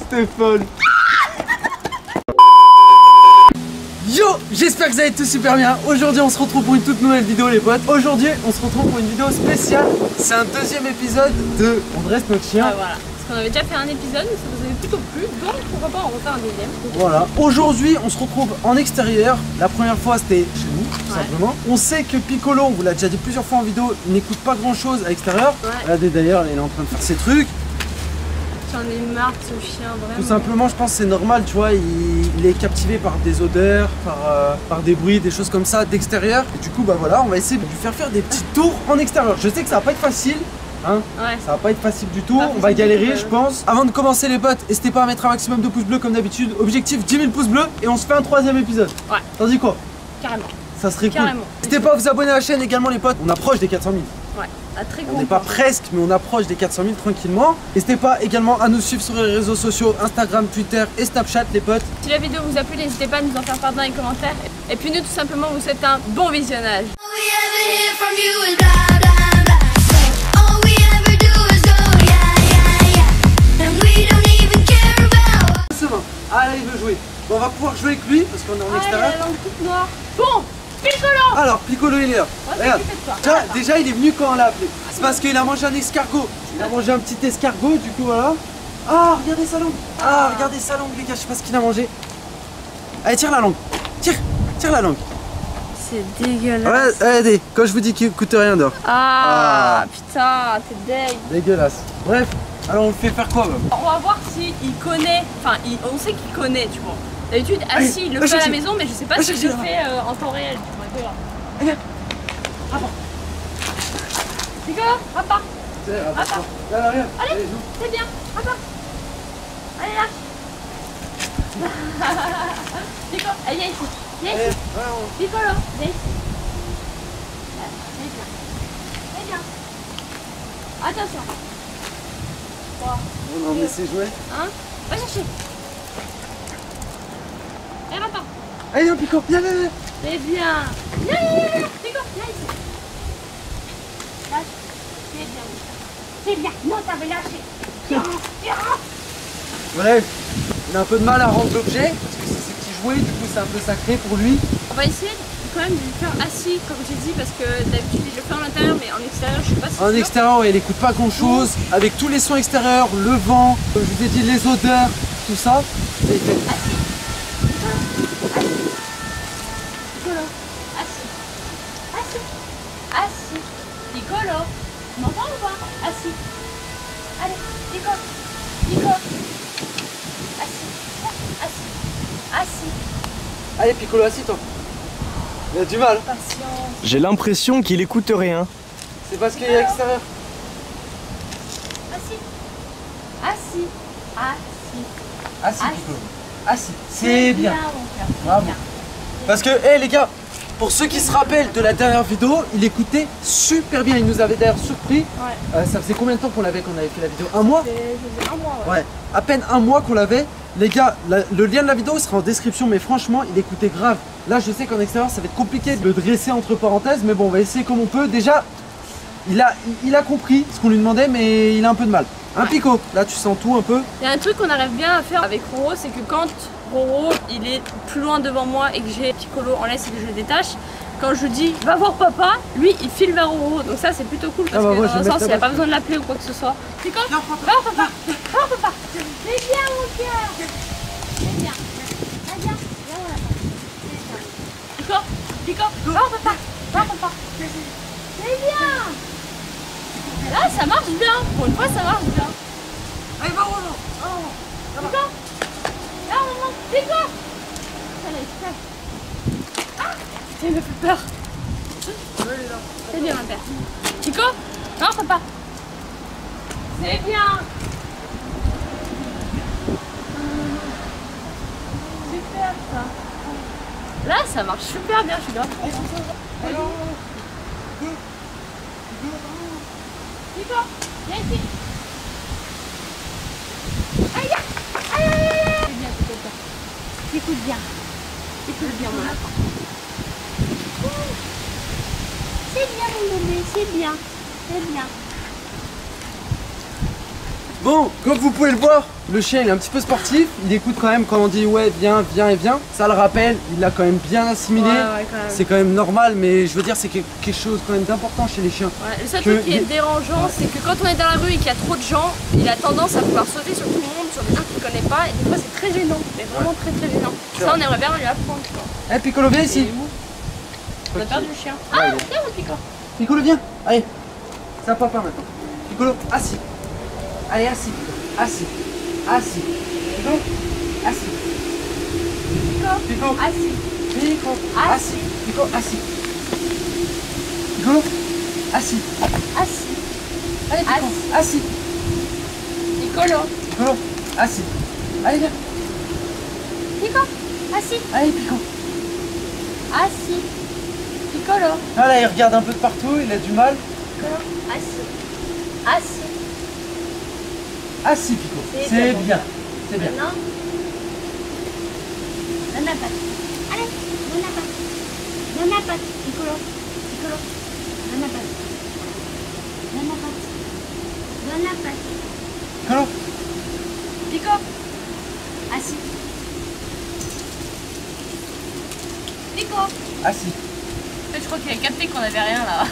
Stéphane. Yo, j'espère que vous allez tous super bien. Aujourd'hui on se retrouve pour une toute nouvelle vidéo les potes. Aujourd'hui on se retrouve pour une vidéo spéciale. C'est un deuxième épisode de On dresse notre chien. Ah, voilà. Parce qu'on avait déjà fait un épisode mais ça vous avait plutôt plu. Donc pourquoi pas en refaire un deuxième. Voilà. Aujourd'hui on se retrouve en extérieur. La première fois c'était chez nous tout simplement. On sait que Piccolo, on vous l'a déjà dit plusieurs fois en vidéo, il n'écoute pas grand chose à l'extérieur. Regardez d'ailleurs il est en train de faire ses trucs. J'en ai marre de ce chien, vraiment. Tout simplement, je pense que c'est normal, tu vois, il est captivé par des odeurs, par des bruits, des choses comme ça d'extérieur. Et du coup, bah voilà, on va essayer de lui faire faire des petits tours en extérieur. Je sais que ça va pas être facile, hein. Ouais. Ça va pas être facile du tout, on va galérer, je pense. Avant de commencer les potes, n'hésitez pas à mettre un maximum de pouces bleus comme d'habitude. Objectif 10 000 pouces bleus et on se fait un troisième épisode. Ouais. T'en dis quoi? Carrément. Ça serait cool. N'hésitez pas à vous abonner à la chaîne également les potes, on approche des 400 000. Ouais, très on n'est pas presque, mais on approche des 400 000 tranquillement. N'hésitez pas également à nous suivre sur les réseaux sociaux, Instagram, Twitter et Snapchat les potes. Si la vidéo vous a plu, n'hésitez pas à nous en faire part dans les commentaires. Et puis nous tout simplement vous souhaitez un bon visionnage. Allez, il veut jouer. Bon, on va pouvoir jouer avec lui parce qu'on est en extérieur. Il a la langue toute noire. Bon, Piccolo. Alors, Piccolo il est là. Regarde. Déjà, il est venu quand on l'a appelé. C'est parce qu'il a mangé un escargot. Il a mangé un petit escargot, du coup, voilà. Ah, regardez sa langue. Ah, regardez sa langue, les gars. Je sais pas ce qu'il a mangé. Allez, tire la langue. Tire la langue. C'est dégueulasse. Ouais, allez, quand je vous dis qu'il coûte rien dehors. Ah, putain, t'es dégueulasse. Dégueulasse. Bref, alors on le fait faire quoi, même? On va voir s'il connaît. Enfin, on sait qu'il connaît, tu vois. D'habitude, assis, il le fait à la maison, mais je sais pas si je le fais en temps réel. Allez, rapport. Piccolo, rapport. Rapport. Allez, c'est bien, rapport. Allez, lâche. Piccolo, allez, viens ici. Viens ici. Piccolo, viens ici. Viens bien. Attention. On va emmener ses jouets. Hein? Va chercher. Allez, rapport. Allez, viens, Pico, viens. C'est bien. Viens, Pico, viens ici. Lâche. C'est bien. C'est bien. Non, t'avais lâché. Bref, il a un peu de mal à rendre l'objet parce que c'est ses petits jouets, du coup c'est un peu sacré pour lui. On va essayer quand même de le faire assis, comme j'ai dit, parce que d'habitude il le fait en intérieur, mais en extérieur, je sais pas si. En extérieur, ouais, il écoute pas grand chose. Avec tous les sons extérieurs, le vent, comme je vous ai dit, les odeurs, tout ça. Et il fait. Assis. Piccolo, assis. Assis. Piccolo, tu m'entends ou pas? Assis. Allez, Piccolo. Assis. Allez, Piccolo, assis-toi. Il a du mal. Patience. J'ai l'impression qu'il écoute rien. C'est parce qu'il est à l'extérieur. Assis. Assis, Piccolo. Assis. C'est bien. Bravo. Bien. Parce que, hé les gars, pour ceux qui se rappellent de la dernière vidéo, il écoutait super bien. Il nous avait d'ailleurs surpris. Ouais. Ça faisait combien de temps qu'on avait fait la vidéo? Un mois? Ça faisait un mois, ouais. À peine un mois qu'on l'avait. Les gars, le lien de la vidéo sera en description, mais franchement, il écoutait grave. Là, je sais qu'en extérieur, ça va être compliqué de le dresser entre parenthèses, mais bon, on va essayer comme on peut. Déjà, il a compris ce qu'on lui demandait, mais il a un peu de mal. Un Pico, là, tu sens tout un peu. Il y a un truc qu'on arrive bien à faire avec Roro, c'est que quand Roro, il est plus loin devant moi et que j'ai Piccolo en laisse et que je le détache, quand je dis va voir papa, lui il file vers Roro, donc ça c'est plutôt cool parce que dans un sens il n'y a pas besoin de l'appeler ou quoi que ce soit. Piccolo, va voir papa, va voir papa. C'est bien mon cœur. C'est bien. Viens, viens mon lapin. Pico, va voir papa, va voir papa. C'est bien. Là ça marche bien, pour une fois ça marche bien. Allez, va Rolo. Pico, là maman, Pico. Ça là, il me fait peur. C'est bien ma père. Pico, non papa. C'est bien. Super ça. Là ça marche super bien, je suis là. Pico, viens ici. Aïe, aïe, aïe, aïe. C'est bien, écoute bien. Écoute bien mon lapin. C'est bien mon bébé, c'est bien. C'est bien. Bon, comme vous pouvez le voir, le chien il est un petit peu sportif, il écoute quand même quand on dit ouais viens, viens et viens. Ça le rappelle, il l'a quand même bien assimilé. Ouais, c'est quand même normal, mais je veux dire c'est quelque chose quand même d'important chez les chiens. Ouais, le seul truc qui est dérangeant, c'est que quand on est dans la rue et qu'il y a trop de gens, il a tendance à vouloir sauter sur tout le monde, sur des gens qu'il ne connaît pas, et des fois c'est très gênant, mais vraiment très gênant. Ça on aimerait bien lui apprendre quoi. Eh Piccolo, viens ici. On a perdu le chien. Ouais, Ah, viens mon Pico. Piccolo, viens. Allez, c'est à papa maintenant. Piccolo, assis. Allez, assis. Assis. Assis. Piccolo, assis. Pico, Pico, assis. Pico, assis. Pico, assis. Piccolo, assis. Assis. Allez, Pico, assis. Piccolo. Piccolo, assis. Allez, viens. Pico, assis. Allez, Pico. Assis. Piccolo. Ah là, il regarde un peu de partout, il a du mal. Piccolo, assis. Assis. Assis, Pico. C'est C'est bon. bien. C'est bien. Maintenant, donne la patte. Allez, donne la patte. Donne la patte. Piccolo. Piccolo. Donne la patte. Donne la patte. Donne la patte. Piccolo, Pico. Assis. Pico. assis. Je crois qu'il a capté qu'on avait rien là.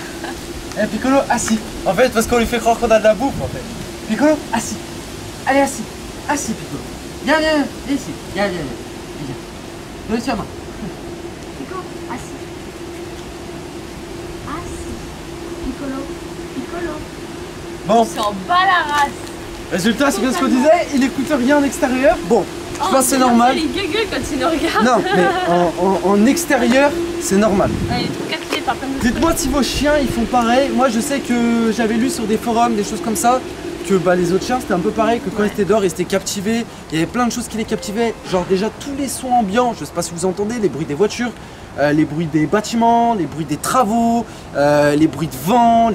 Eh Piccolo, assis. En fait, parce qu'on lui fait croire qu'on a de la bouffe en fait. Piccolo, assis. Allez, assis. Assis, Piccolo. Viens, viens, viens ici. Viens, viens, viens. Viens. Donne sur la main. Pico. Assis. Assis. Piccolo. Piccolo. Bon, On s'en bat la race. résultat, c'est bien ce qu'on disait. Il écoute rien en extérieur. Bon, je pense que c'est normal. Il gueule quand il nous regarde. Non, mais en extérieur, c'est normal. Ah, il est tout capté par plein de Dites-moi si vos chiens ils font pareil. Moi je sais que j'avais lu sur des forums, des choses comme ça, que bah, les autres chiens c'était un peu pareil, que quand ils étaient dehors ils étaient captivés. Il y avait plein de choses qui les captivaient, genre déjà tous les sons ambiants, je sais pas si vous entendez, les bruits des voitures, les bruits des bâtiments, les bruits des travaux, les bruits de vent,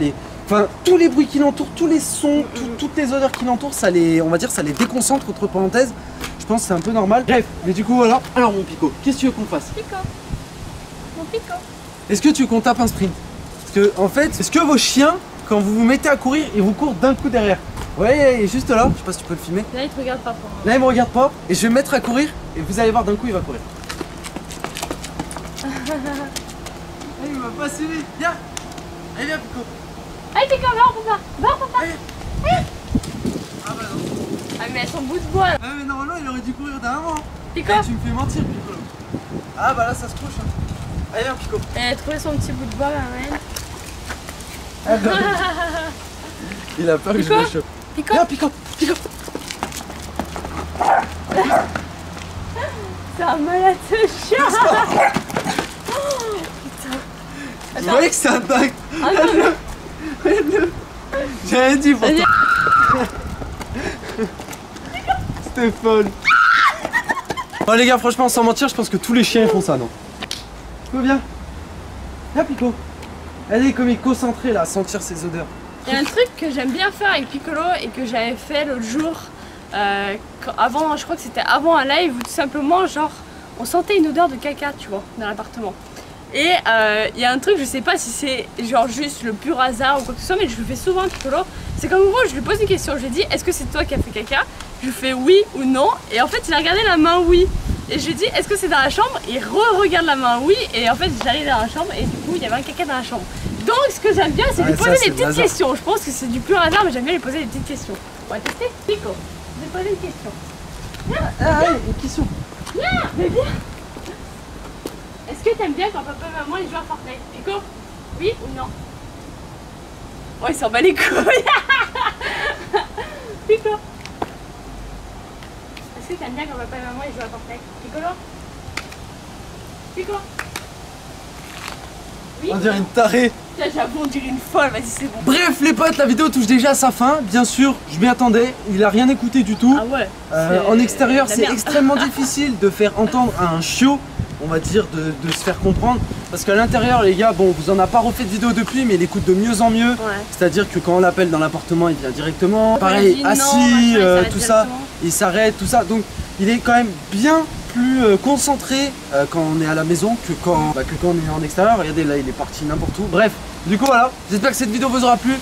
enfin tous les bruits qui l'entourent, tous les sons, toutes les odeurs qui l'entourent, ça les, on va dire, ça les déconcentre entre parenthèses. Je pense que c'est un peu normal. Bref, mais du coup voilà. Alors mon Pico, qu'est-ce que tu veux qu'on fasse? Pico. Mon Pico. Est-ce que tu veux qu'on tape un sprint? Parce que en fait, est-ce que vos chiens, quand vous vous mettez à courir, ils vous courent d'un coup derrière? Ouais, il est juste là, je sais pas si tu peux le filmer. Là, il te regarde pas pour moi. Là, il me regarde pas, et je vais me mettre à courir, et vous allez voir d'un coup, il va courir. Ah, il m'a pas suivi. Viens. Allez, viens, Pico. Allez, Pico, va, papa. Va, papa. Allez. Ah bah non. Ah, mais elles sont bout de bois là. Ah mais normalement, il aurait dû courir d'un moment. Pico. Eh, tu me fais mentir, Pico. Ah bah là, ça se couche. Hein. Allez, viens, Pico. Elle a trouvé son petit bout de bois, ma mère. Ah, bah, il a peur que je Pico. le chope. Pico. Viens, Pico. Pico. C'est un malade ce chien. Oh, putain. Vous voyez que c'est un dingue. Ah, non. Regarde-le. J'ai rien dit pour toi. C'était folle. Bon les gars, franchement sans mentir, je pense que tous les chiens font ça, non? Pico, viens. Viens Pico. Allez, comme il est concentré là, à sentir ses odeurs. Il y a un truc que j'aime bien faire avec Piccolo et que j'avais fait l'autre jour, avant, je crois que c'était avant un live, où tout simplement, genre, on sentait une odeur de caca, tu vois, dans l'appartement. Et il y a un truc, je sais pas si c'est genre juste le pur hasard ou quoi que ce soit, mais je le fais souvent à Piccolo. C'est comme moi, je lui pose une question, je lui dis, est-ce que c'est toi qui as fait caca? Je lui fais oui ou non, et en fait, il a regardé la main oui. Et je lui dis, est-ce que c'est dans la chambre? Il re-regarde la main oui, et en fait, j'arrive dans la chambre, et du coup, il y avait un caca dans la chambre. Donc, ce que j'aime bien, c'est lui poser des petites questions. Je pense que c'est du pur hasard, mais j'aime bien lui poser des petites questions. On va tester. Pico, je vais poser une question. Viens, Ah, une question. viens, mais viens. Est-ce que t'aimes bien quand papa et maman ils jouent à Fortnite? Pico, oui ou non? Oh, il s'en bat les couilles. Pico. Est-ce que t'aimes bien quand papa et maman ils jouent à Fortnite? Piccolo? Pico? Oui? On dirait une tarée. Putain, j'avoue, on dirait une folle, vas-y, c'est bon. Bref les potes, la vidéo touche déjà à sa fin. Bien sûr, je m'y attendais. Il a rien écouté du tout. Ah ouais. En extérieur, la c'est merde. extrêmement difficile de faire entendre à un chiot, on va dire, de se faire comprendre. Parce qu'à l'intérieur, les gars, bon, vous en a pas refait de vidéo depuis, mais il écoute de mieux en mieux. Ouais. C'est-à-dire que quand on l'appelle dans l'appartement, il vient directement. Quand Pareil, il dit non, assis, machin, il s'arrête tout ça, directement. il s'arrête, tout ça. Donc, il est quand même bien plus concentré quand on est à la maison que quand on est en extérieur. Regardez, là, il est parti n'importe où. Bref, du coup, voilà. J'espère que cette vidéo vous aura plu.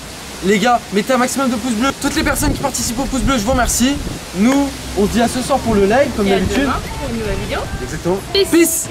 Les gars, mettez un maximum de pouces bleus. Toutes les personnes qui participent au pouce bleu, je vous remercie. Nous, on se dit à ce soir pour le live, comme Et à d'habitude. demain pour une nouvelle vidéo. Exactement. Peace. Peace.